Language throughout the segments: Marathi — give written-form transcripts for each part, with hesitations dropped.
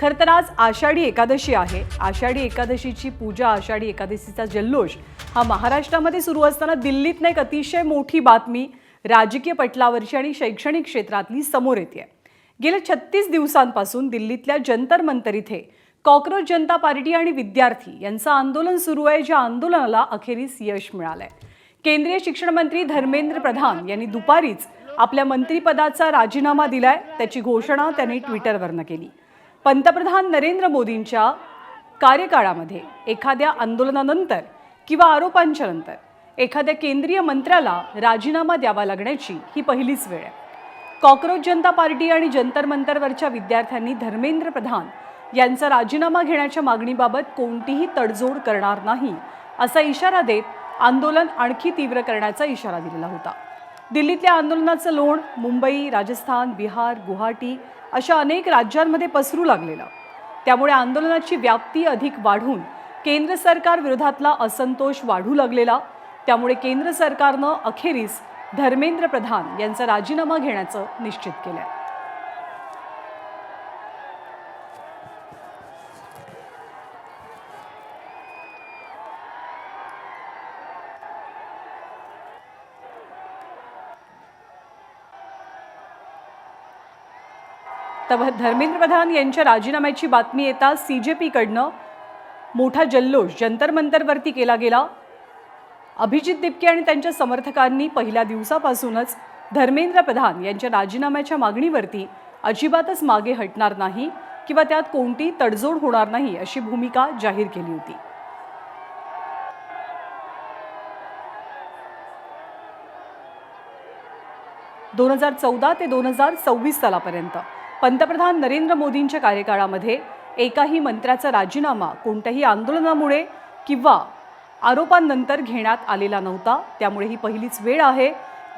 खरं तर आज आषाढी एकादशी आहे। आषाढी एकादशीची पूजा, आषाढी एकादशीचा जल्लोष हा महाराष्ट्रामध्ये सुरू असताना दिल्लीतनं एक अतिशय मोठी बातमी राजकीय पटलावरची आणि शैक्षणिक क्षेत्रातली समोर येते। गेल्या 36 दिवसांपासून दिल्लीतल्या जंतर मंतर इथे कॉकरोच जनता पार्टी आणि विद्यार्थी यांचं आंदोलन सुरू आहे, ज्या आंदोलनाला अखेरीस यश मिळालंय। केंद्रीय शिक्षण मंत्री धर्मेंद्र प्रधान यांनी दुपारीच आपल्या मंत्रिपदाचा राजीनामा दिलाय। त्याची घोषणा त्यांनी ट्विटरवरनं केली। पंतप्रधान नरेंद्र मोदींच्या कार्यकाळामध्ये एखाद्या आंदोलनानंतर किंवा आरोपांच्या नंतर एखाद्या केंद्रीय मंत्र्याला राजीनामा द्यावा लागण्याची ही पहिलीच वेळ आहे। कॉकरोच जनता पार्टी आणि जंतर मंतरवरच्या विद्यार्थ्यांनी धर्मेंद्र प्रधान यांचा राजीनामा घेण्याच्या मागणीबाबत कोणतीही तडजोड करणार नाही असा इशारा देत आंदोलन आणखी तीव्र करण्याचा इशारा दिलेला होता। दिल्लीतल्या आंदोलनाचं लोण मुंबई, राजस्थान, बिहार, गुवाहाटी अशा अनेक राज्यांमध्ये पसरू लागलेलं, त्यामुळे आंदोलनाची व्याप्ती अधिक वाढून केंद्र सरकार विरोधातला असंतोष वाढू लागलेला। त्यामुळे केंद्र सरकारनं अखेरीस धर्मेंद्र प्रधान यांचा राजीनामा घेण्याचं निश्चित केलंय। तर धर्मेंद्र प्रधान यांच्या राजीनाम्याची बातमी येता सीजेपीकडनं मोठा जल्लोष जंतर मंतरवरती केला गेला। अभिजित दिपके आणि त्यांच्या समर्थकांनी पहिल्या दिवसापासूनच धर्मेंद्र प्रधान यांच्या राजीनाम्याच्या मागणीवरती अजिबातच मागे हटणार नाही किंवा त्यात कोणती तडजोड होणार नाही अशी भूमिका जाहीर केली होती। (2014 ते 2026 सालापर्यंत पंतप्रधान नरेंद्र मोदींच्या कार्यकाळामध्ये एकाही मंत्र्याचा राजीनामा कोणत्याही आंदोलनामुळे किंवा आरोपांनंतर घेण्यात आलेला नव्हता। त्यामुळे ही पहिलीच वेळ आहे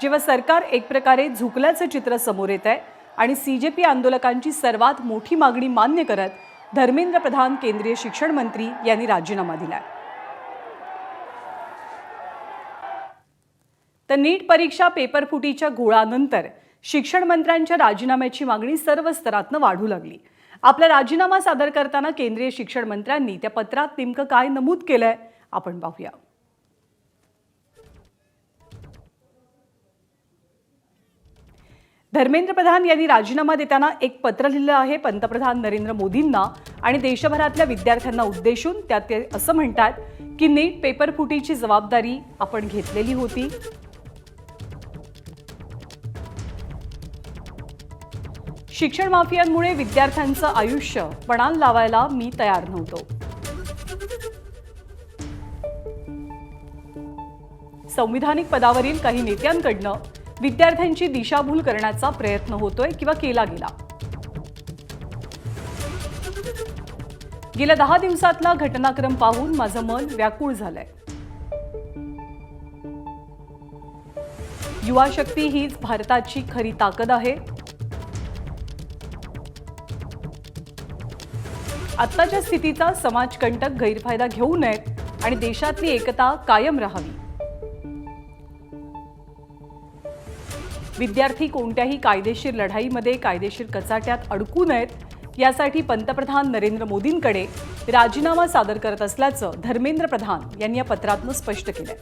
जेव्हा सरकार एक प्रकारे झुकल्याचं चित्र समोर येत आहे आणि सीजेपी आंदोलकांची सर्वात मोठी मागणी मान्य करत धर्मेंद्र प्रधान केंद्रीय शिक्षण मंत्री यांनी राजीनामा दिलाय। तर नीट परीक्षा पेपरफुटीच्या घोळानंतर शिक्षण मंत्र्यांच्या राजीनाम्याची मागणी सर्व स्तरातनं वाढू लागली। आपला राजीनामा सादर करताना केंद्रीय शिक्षण मंत्र्यांनी त्या पत्रात नेमकं काय नमूद केलंय आपण पाहूया। धर्मेंद्र प्रधान यांनी राजीनामा देताना एक पत्र लिहिलं आहे पंतप्रधान नरेंद्र मोदींना आणि देशभरातल्या विद्यार्थ्यांना उद्देशून। त्यात ते असं म्हणतात की नीट पेपरफुटीची जबाबदारी आपण घेतलेली होती। शिक्षण माफियांमुळे विद्यार्थ्यांचं आयुष्य पणाला लावायला मी तयार नव्हतो। संविधानिक पदावरील काही नेत्यांकडनं विद्यार्थ्यांची दिशाभूल करण्याचा प्रयत्न होतोय किंवा केला गेला। गेल्या 10 दिवसातला घटनाक्रम पाहून माझं मन व्याकुळ झालंय। युवा शक्ती हीच भारताची खरी ताकद आहे। आत्ताच्या स्थितीचा समाजकंटक गैरफायदा घेऊ नयेत आणि देशातली एकता कायम राहावी। विद्यार्थी कोणत्याही कायदेशीर लढाईमध्ये कायदेशीर कचाट्यात अडकू नयेत यासाठी पंतप्रधान नरेंद्र मोदींकडे राजीनामा सादर करत असल्याचं धर्मेंद्र प्रधान यांनी या पत्रातून स्पष्ट केलंय।